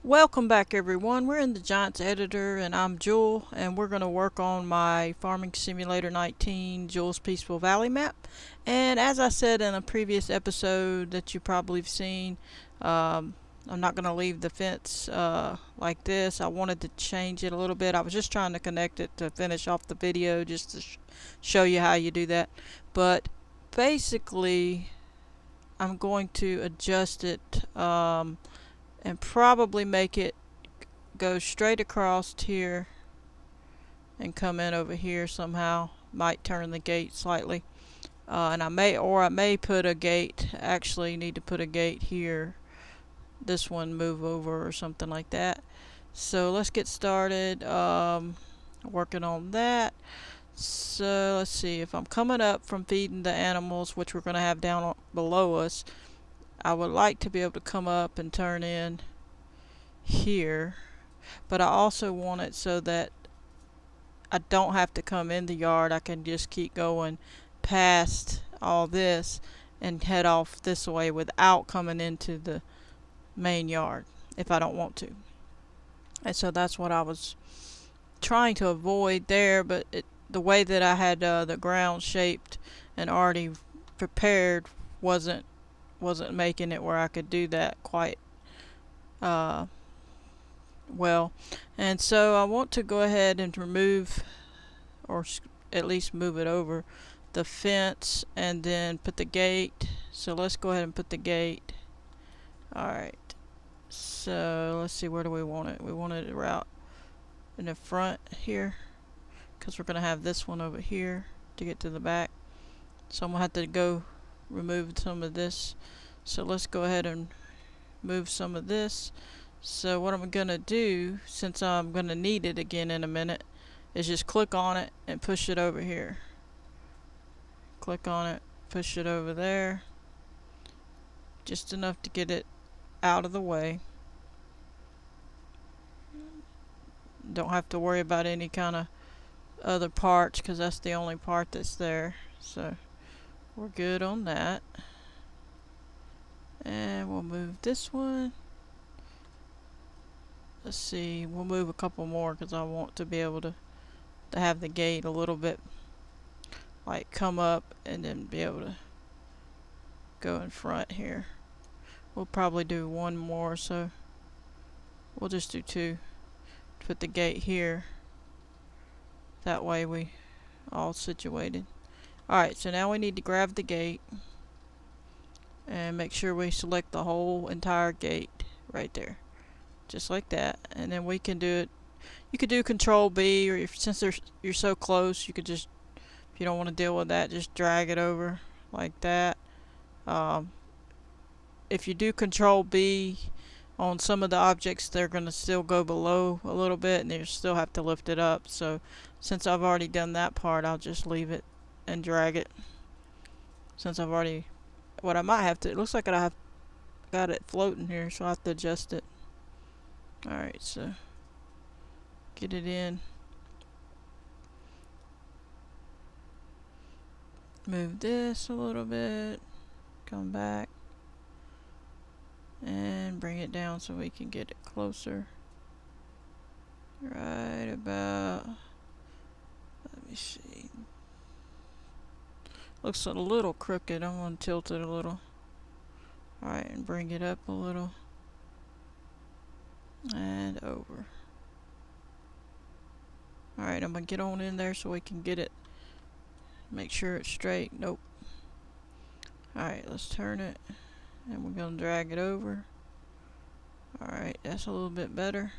Welcome back everyone. We're in the Giants editor and I'm Jewel and we're going to work on my Farming Simulator 19 Jewel's Peaceful Valley map. And as I said in a previous episode that you probably have seen, I'm not going to leave the fence like this. I wanted to change it a little bit. I was just trying to connect it to finish off the video just to show you how you do that. But basically I'm going to adjust it and probably make it go straight across here and come in over here somehow. Might turn the gate slightly. And I may put a gate, actually need to put a gate here. This one move over or something like that. So let's get started working on that. So let's see, if I'm coming up from feeding the animals, which we're going to have down below us, I would like to be able to come up and turn in here. But I also want it so that I don't have to come in the yard. I can just keep going past all this and head off this way without coming into the main yard if I don't want to. And so that's what I was trying to avoid there, but the way that I had the ground shaped and already prepared wasn't making it where I could do that quite uh, well. And so I want to go ahead and remove, or at least move it over, the fence and then put the gate. So let's go ahead and put the gate. Alright, so let's see, where do we want it? We want it right in the front here because we're going to have this one over here to get to the back. So I'm going to have to go remove some of this. So let's go ahead and move some of this. So what I'm going to do, since I'm going to need it again in a minute, is just click on it and push it over here. Click on it, push it over there. Just enough to get it out of the way. Don't have to worry about any kind of other parts because that's the only part that's there. So we're good on that. And we'll move this one. Let's see, we'll move a couple more because I want to be able to have the gate a little bit like come up and then be able to go in front here. We'll probably do one more, so we'll just do two. Put the gate here. That way we all situated. Alright, so now we need to grab the gate and make sure we select the whole entire gate right there. Just like that. And then we can do it. You could do Control B, or since you're so close, you could just, if you don't want to deal with that, just drag it over like that. Um, if you do Control B on some of the objects, they're going to still go below a little bit and you still have to lift it up. So since I've already done that part, I'll just leave it and drag it. Since I've already, what I might have to, it looks like I have got it floating here, so I'll have to adjust it. Alright, so get it in. Move this a little bit. Come back. And bring it down so we can get it closer. Right about, let me see. Looks a little crooked. I'm going to tilt it a little. Alright, and bring it up a little. And over. Alright, I'm going to get on in there so we can get it. Make sure it's straight. Nope. Alright, let's turn it. And we're going to drag it over. Alright, that's a little bit better.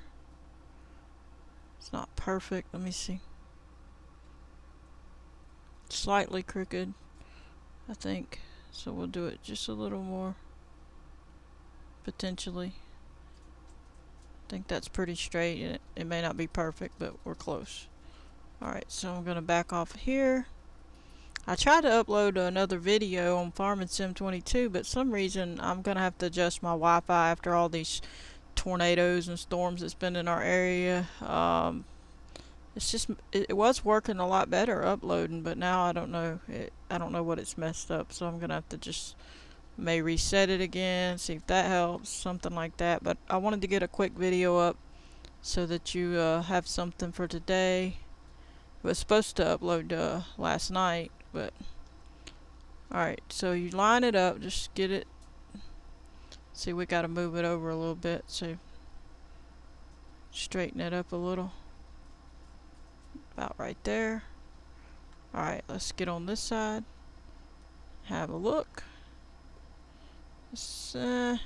It's not perfect. Let me see. Slightly crooked, I think. So we'll do it just a little more. Potentially. I think that's pretty straight. It may not be perfect, but we're close. Alright, so I'm going to back off here. I tried to upload another video on Farming Sim 22, but some reason I'm going to have to adjust my Wi-Fi after all these tornadoes and storms that's been in our area. It's just, it was working a lot better uploading, but now I don't know. I don't know what it's messed up, so I'm going to have to just May reset it again, see if that helps, something like that. But I wanted to get a quick video up so that you have something for today. It was supposed to upload last night, but alright, so you line it up, just get it. See, we got to move it over a little bit, so straighten it up a little. About right there. Alright, let's get on this side. Have a look. It's, I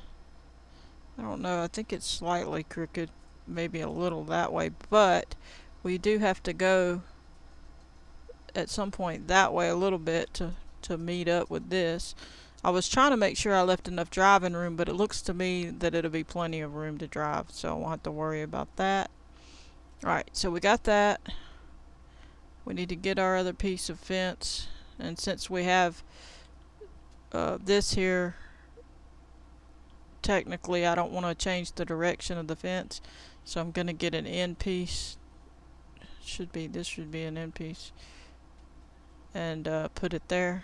don't know, I think it's slightly crooked, maybe a little that way, but we do have to go at some point that way a little bit to meet up with this. I was trying to make sure I left enough driving room, but it looks to me that it'll be plenty of room to drive, so I won't have to worry about that. Alright, so we got that. We need to get our other piece of fence, and since we have this here, technically I don't want to change the direction of the fence, so I'm going to get an end piece. This should be an end piece, and put it there.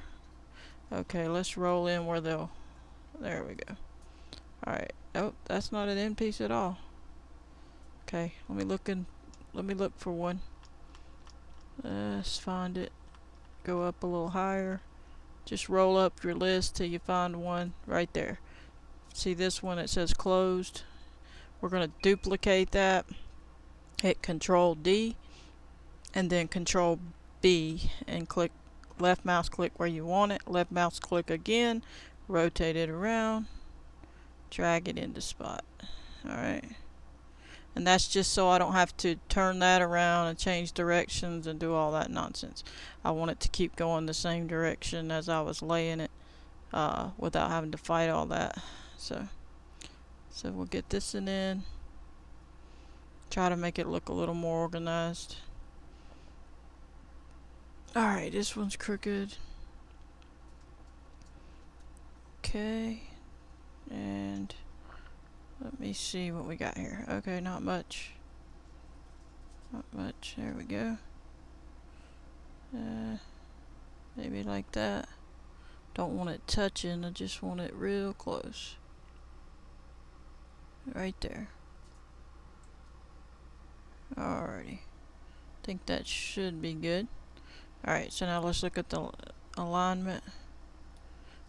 Okay, let's roll in where there we go. Alright, oh, that's not an end piece at all. Okay, let me look for one. Let's find it. Go up a little higher. Just roll up your list till you find one right there. See this one, it says closed. We're going to duplicate that. Hit Control D and then Control B and click left mouse click where you want it. Left mouse click again. Rotate it around. Drag it into spot. Alright. And that's just so I don't have to turn that around and change directions and do all that nonsense. I want it to keep going the same direction as I was laying it without having to fight all that. So we'll get this in. Try to make it look a little more organized. Alright, this one's crooked. Okay. And let me see what we got here. Okay, not much. Not much. There we go. Maybe like that. Don't want it touching, I just want it real close. Right there. Alrighty. Think that should be good. Alright, so now let's look at the alignment.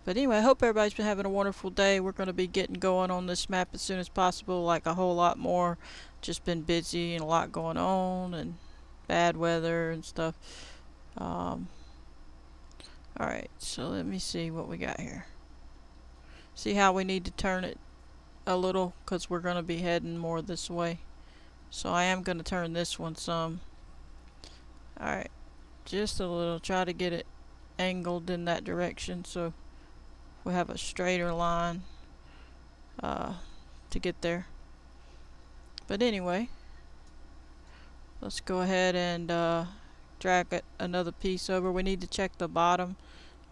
But anyway, I hope everybody's been having a wonderful day. We're going to be getting going on this map as soon as possible, like a whole lot more. Just been busy and a lot going on and bad weather and stuff. Alright, so let me see what we got here. See how we need to turn it a little because we're going to be heading more this way. So I am going to turn this one some. Alright, just a little. Try to get it angled in that direction so we have a straighter line to get there. But anyway, let's go ahead and drag another piece over. We need to check the bottom.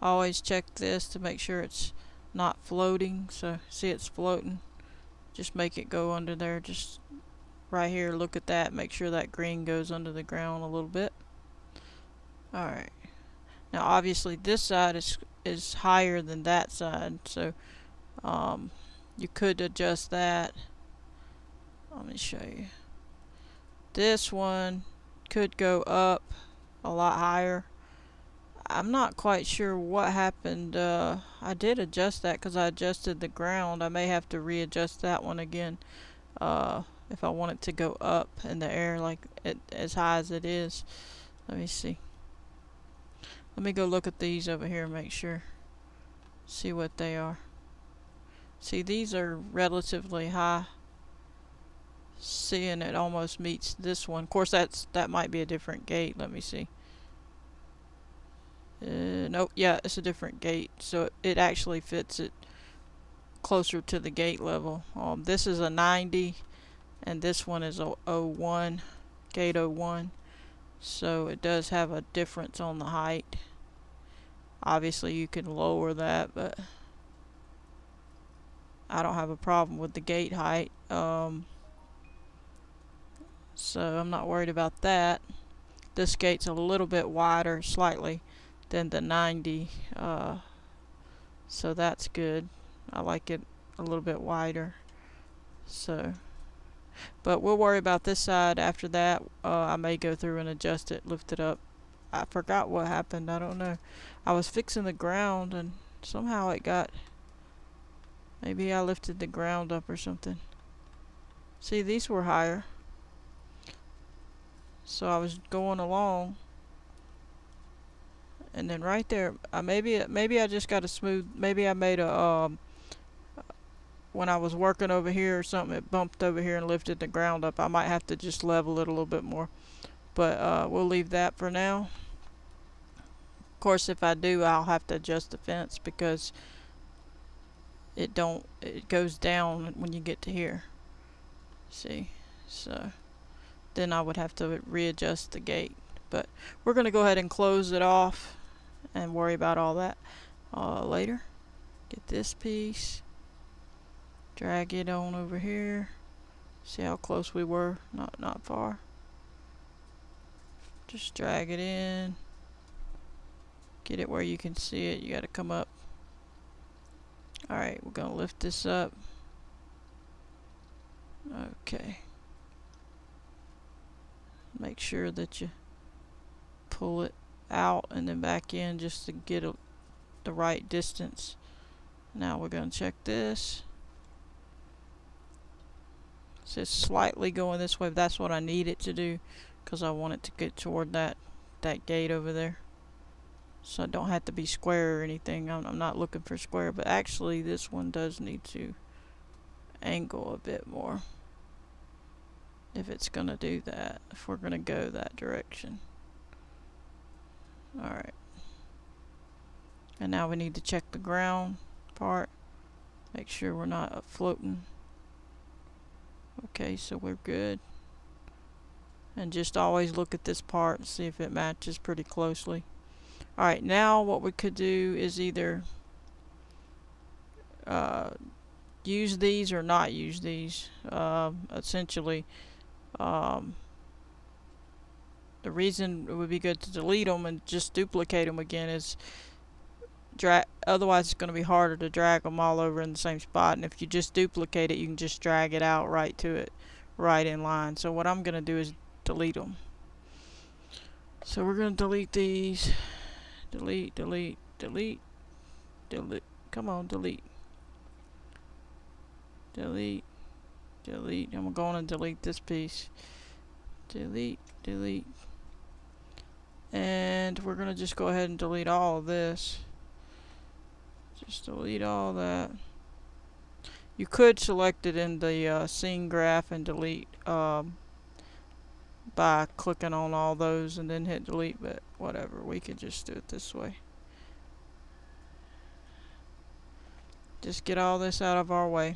Always check this to make sure it's not floating. So see, it's floating. Just make it go under there. Just right here, look at that. Make sure that green goes under the ground a little bit. Alright. Now obviously this side is higher than that side, so you could adjust that. Let me show you. This one could go up a lot higher. I'm not quite sure what happened. I did adjust that because I adjusted the ground. I may have to readjust that one again if I want it to go up in the air like as high as it is. Let me see. Let me go look at these over here and make sure. See what they are. See, these are relatively high. Seeing it almost meets this one. Of course, that might be a different gate. Let me see. Nope, yeah, it's a different gate. So it actually fits it closer to the gate level. This is a 90 and this one is a 01, gate 01. So it does have a difference on the height. Obviously you can lower that, but I don't have a problem with the gate height. So I'm not worried about that. This gate's a little bit wider, slightly, than the 90. So that's good. I like it a little bit wider. So, but we'll worry about this side after that. I may go through and adjust it, lift it up. I forgot what happened. I don't know. I was fixing the ground and somehow it got, maybe I lifted the ground up or something. See, these were higher. So I was going along, and then right there, maybe I just got a smooth. Maybe I made a when I was working over here or something, it bumped over here and lifted the ground up. I might have to just level it a little bit more, but we'll leave that for now. Of course, if I do, I'll have to adjust the fence because it goes down when you get to here. See, so then I would have to readjust the gate. But we're going to go ahead and close it off and worry about all that later. Get this piece, drag it on over here. See how close we were? Not far. Just drag it in. Get it where you can see it. You got to come up. Alright, we're going to lift this up. Okay. Make sure that you pull it out and then back in just to get the right distance. Now we're going to check this. It says slightly going this way, but that's what I need it to do because I want it to get toward that gate over there. So I don't have to be square or anything. I'm not looking for square, but actually this one does need to angle a bit more if it's going to do that, if we're going to go that direction. Alright. And now we need to check the ground part. Make sure we're not floating. Okay, so we're good. And just always look at this part and see if it matches pretty closely. Alright, now what we could do is either use these or not use these. Essentially, the reason it would be good to delete them and just duplicate them again is otherwise it's going to be harder to drag them all over in the same spot, and if you just duplicate it you can just drag it out right to it, right in line. So what I'm going to do is delete them. So we're going to delete these. Delete, delete, delete, delete. Come on, delete. Delete, delete. I'm going to delete this piece. Delete, delete. And we're going to just go ahead and delete all of this. Just delete all that. You could select it in the scene graph and delete by clicking on all those and then hit delete, but whatever, we could just do it this way. Just get all this out of our way.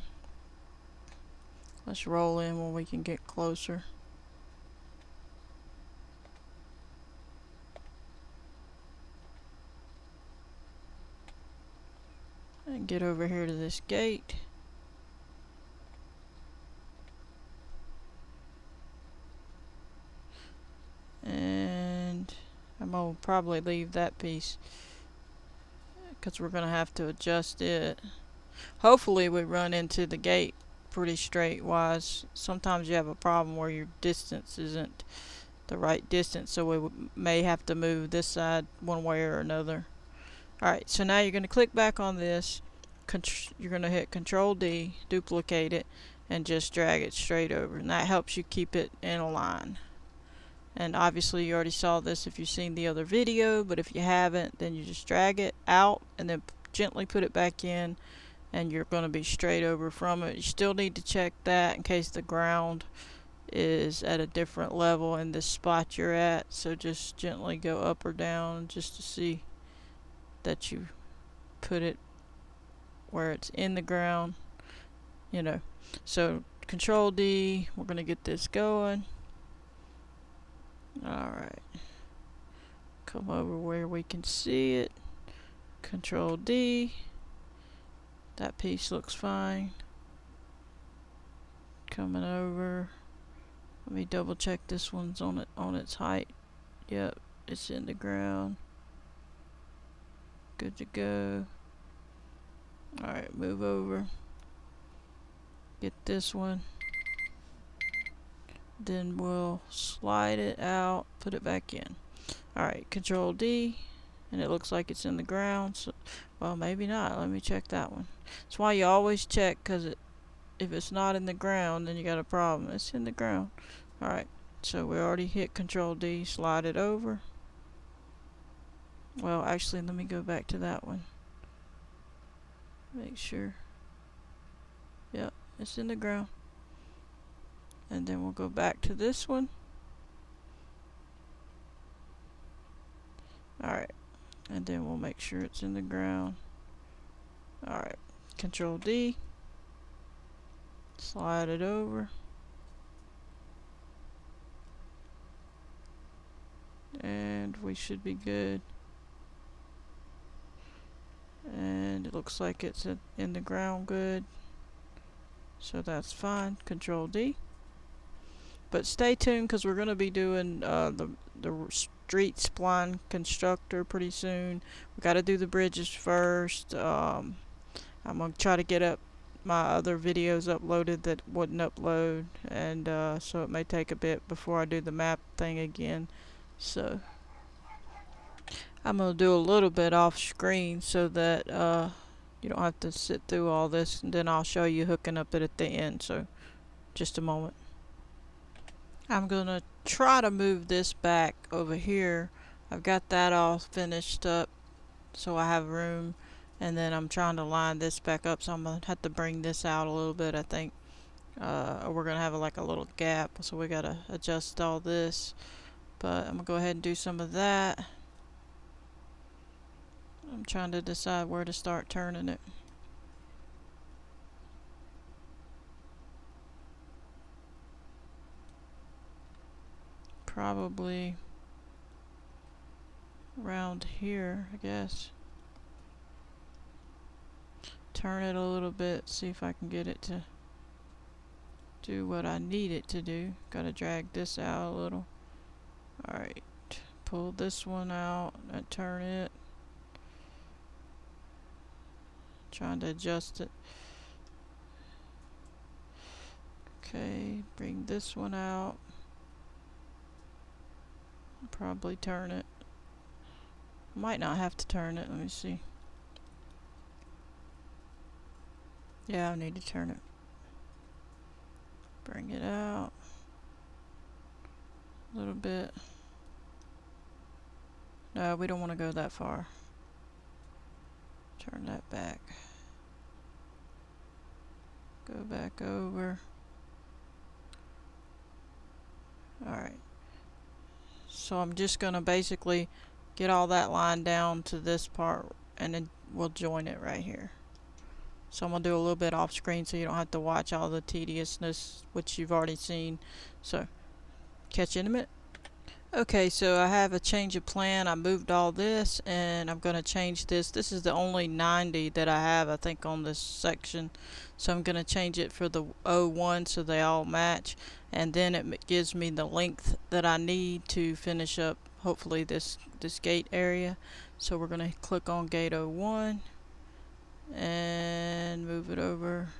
Let's roll in when we can get closer. And get over here to this gate. And I'm going to probably leave that piece because we're going to have to adjust it. Hopefully we run into the gate pretty straight wise. Sometimes you have a problem where your distance isn't the right distance, so we may have to move this side one way or another. Alright, so now you're going to click back on this. You're going to hit Control D, duplicate it, and just drag it straight over. And that helps you keep it in a line. And obviously you already saw this if you've seen the other video, but if you haven't, then you just drag it out and then gently put it back in, and you're going to be straight over from it. You still need to check that in case the ground is at a different level in this spot you're at, so just gently go up or down just to see that you put it where it's in the ground, you know. So Control D, we're going to get this going. Alright, come over where we can see it. Control D. That piece looks fine. Coming over. Let me double check this one's on its height. Yep, it's in the ground. Good to go. Alright, move over. Get this one. Then we'll slide it out, put it back in. Alright, Control D, and it looks like it's in the ground. So, well, maybe not. Let me check that one. That's why you always check, because if it's not in the ground, then you got a problem. It's in the ground. Alright, so we already hit Control D, slide it over. Well, actually, let me go back to that one. Make sure. Yep, it's in the ground. And then we'll go back to this one. Alright, and then we'll make sure it's in the ground. Alright, Control D. Slide it over. And we should be good. And it looks like it's in the ground good. So that's fine. Control D. But stay tuned, because we're going to be doing the street spline constructor pretty soon. We got to do the bridges first. I'm going to try to get up my other videos uploaded that wouldn't upload, and so it may take a bit before I do the map thing again. So I'm going to do a little bit off screen so that you don't have to sit through all this, and then I'll show you hooking up it at the end. So just a moment. I'm going to try to move this back over here. I've got that all finished up so I have room, and then I'm trying to line this back up, so I'm going to have to bring this out a little bit, I think. Or we're going to have like a little gap, so we got to adjust all this. But I'm going to go ahead and do some of that. I'm trying to decide where to start turning it. Probably around here, I guess. Turn it a little bit, see if I can get it to do what I need it to do. Gotta drag this out a little. Alright, pull this one out and turn it. Trying to adjust it. Okay, bring this one out. Probably turn it. Might not have to turn it. Let me see. Yeah, I need to turn it. Bring it out a little bit. No, we don't want to go that far. Turn that back. Go back over. Alright. So I'm just going to basically get all that line down to this part, and then we'll join it right here. So I'm going to do a little bit off screen so you don't have to watch all the tediousness, which you've already seen. So, catch you in a minute. Okay, so I have a change of plan. I moved all this, and I'm going to change this. This is the only 90 that I have, I think, on this section. So I'm going to change it for the 01 so they all match. And then it gives me the length that I need to finish up, hopefully, this gate area. So we're going to click on gate 01 and move it over,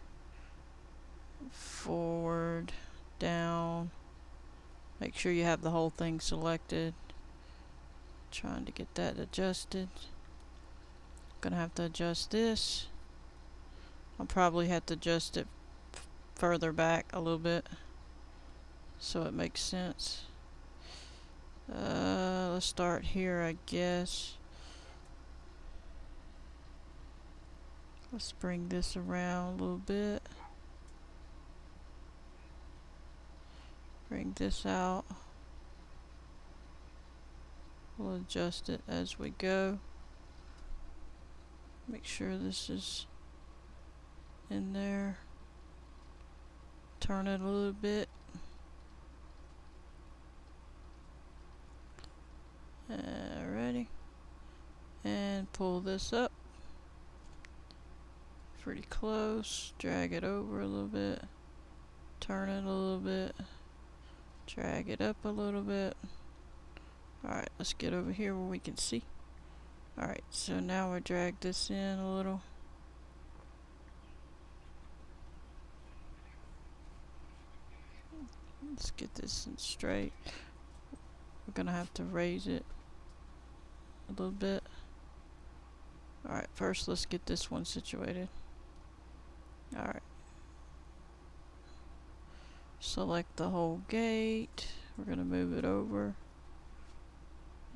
forward, down. Make sure you have the whole thing selected. Trying to get that adjusted. Gonna have to adjust this. I'll probably have to adjust it further back a little bit so it makes sense. Let's start here, I guess. Let's bring this around a little bit. Bring this out. We'll adjust it as we go. Make sure this is in there. Turn it a little bit. Ready. And pull this up. Pretty close. Drag it over a little bit. Turn it a little bit. Drag it up a little bit. Alright, let's get over here where we can see. Alright, so now we drag this in a little. Let's get this in straight. We're gonna have to raise it a little bit. Alright, first let's get this one situated. Alright. Select the whole gate. We're gonna move it over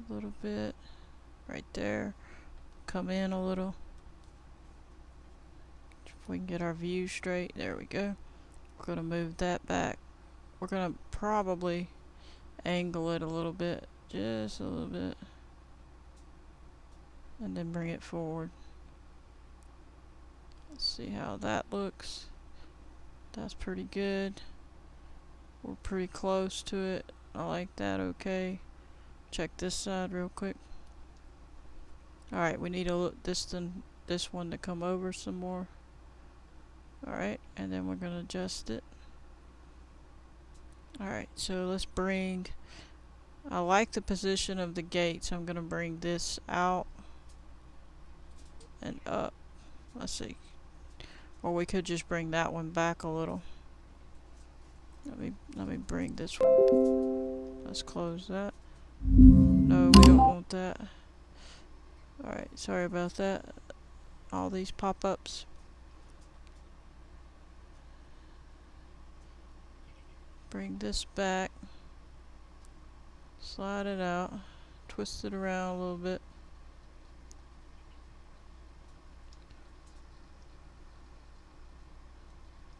a little bit. Right there. Come in a little. If we can get our view straight. There we go. We're gonna move that back. We're gonna probably angle it a little bit. Just a little bit. And then bring it forward. Let's see how that looks. That's pretty good. We're pretty close to it. I like that. Okay. Check this side real quick. Alright, we need this one to come over some more. Alright, and then we're going to adjust it. Alright, so let's bring... I like the position of the gate, so I'm going to bring this out and up. Let's see. Or we could just bring that one back a little. Let me bring this one. Let's close that. No, we don't want that. Alright, sorry about that. All these pop-ups. Bring this back. Slide it out. Twist it around a little bit.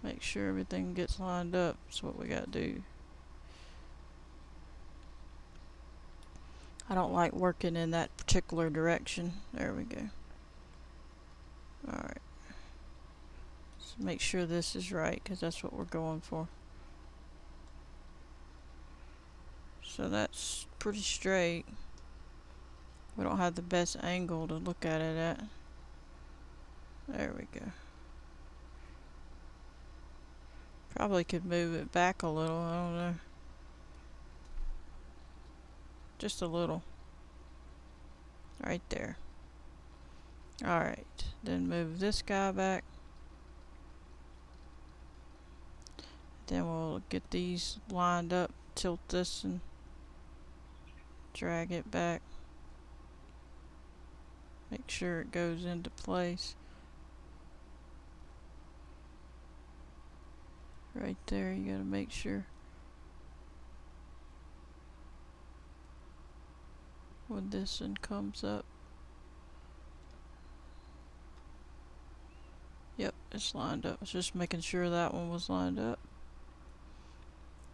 Make sure everything gets lined up. That's what we gotta do. I don't like working in that particular direction. There we go. Alright. So make sure this is right, because that's what we're going for. So that's pretty straight. We don't have the best angle to look at it at. There we go. Probably could move it back a little, I don't know. Just a little. Right there. Alright, then move this guy back. Then we'll get these lined up, tilt this and drag it back. Make sure it goes into place. Right there, you gotta make sure. When this one comes up. Yep, it's lined up. It's just making sure that one was lined up.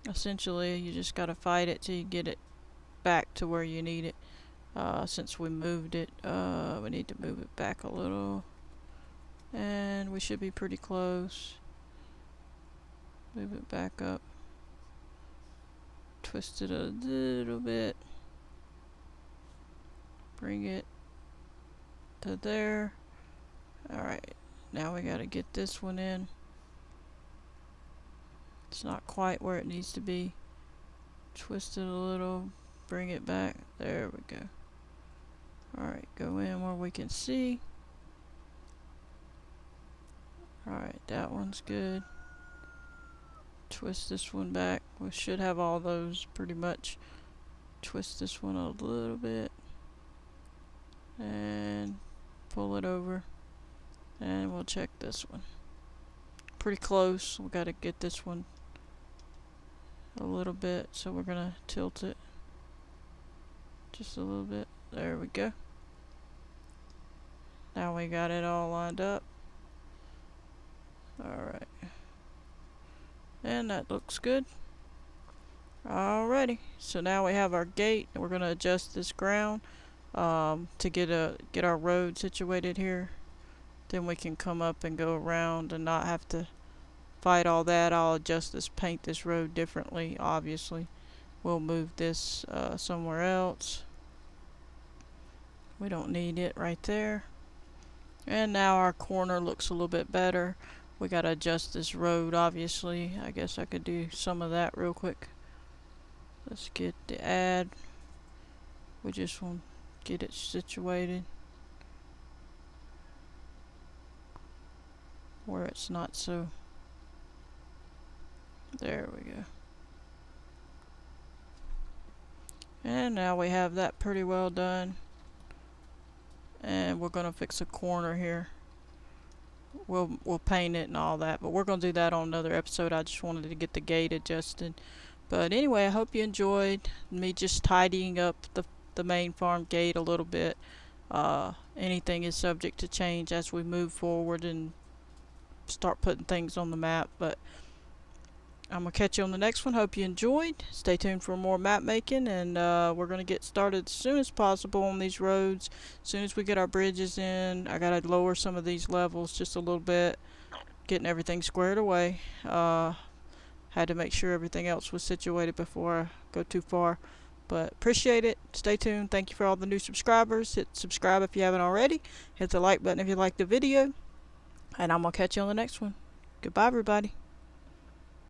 Essentially, you just gotta fight it till you get it back to where you need it. Since we moved it, we need to move it back a little. And we should be pretty close. Move it back up. Twist it a little bit. Bring it to there. Alright, now we gotta get this one in. It's not quite where it needs to be. Twist it a little, bring it back. There we go. Alright, go in where we can see. Alright, that one's good. Twist this one back. We should have all those pretty much. Twist this one a little bit. And pull it over. And we'll check this one. Pretty close. We gotta get this one a little bit, so we're gonna tilt it just a little bit. There we go. Now we got it all lined up. Alright. And that looks good. Alrighty. So now we have our gate, and we're gonna adjust this ground to get our road situated here. Then we can come up and go around and not have to fight all that. I'll adjust this, paint this road differently, obviously. We'll move this somewhere else. We don't need it right there. And now our corner looks a little bit better. We gotta adjust this road, obviously. I guess I could do some of that real quick. Let's get the add. We just want to get it situated where it's not so. There we go. And now we have that pretty well done. And we're gonna fix a corner here. We'll paint it and all that, but we're gonna do that on another episode. I just wanted to get the gate adjusted. But anyway, I hope you enjoyed me just tidying up the main farm gate a little bit. Anything is subject to change as we move forward and start putting things on the map. But I'm going to catch you on the next one. Hope you enjoyed. Stay tuned for more map making, and we're going to get started as soon as possible on these roads. As soon as we get our bridges in, I got to lower some of these levels just a little bit, getting everything squared away. Had to make sure everything else was situated before I go too far. But appreciate it. Stay tuned. Thank you for all the new subscribers. Hit subscribe if you haven't already. Hit the like button if you liked the video. And I'm going to catch you on the next one. Goodbye, everybody.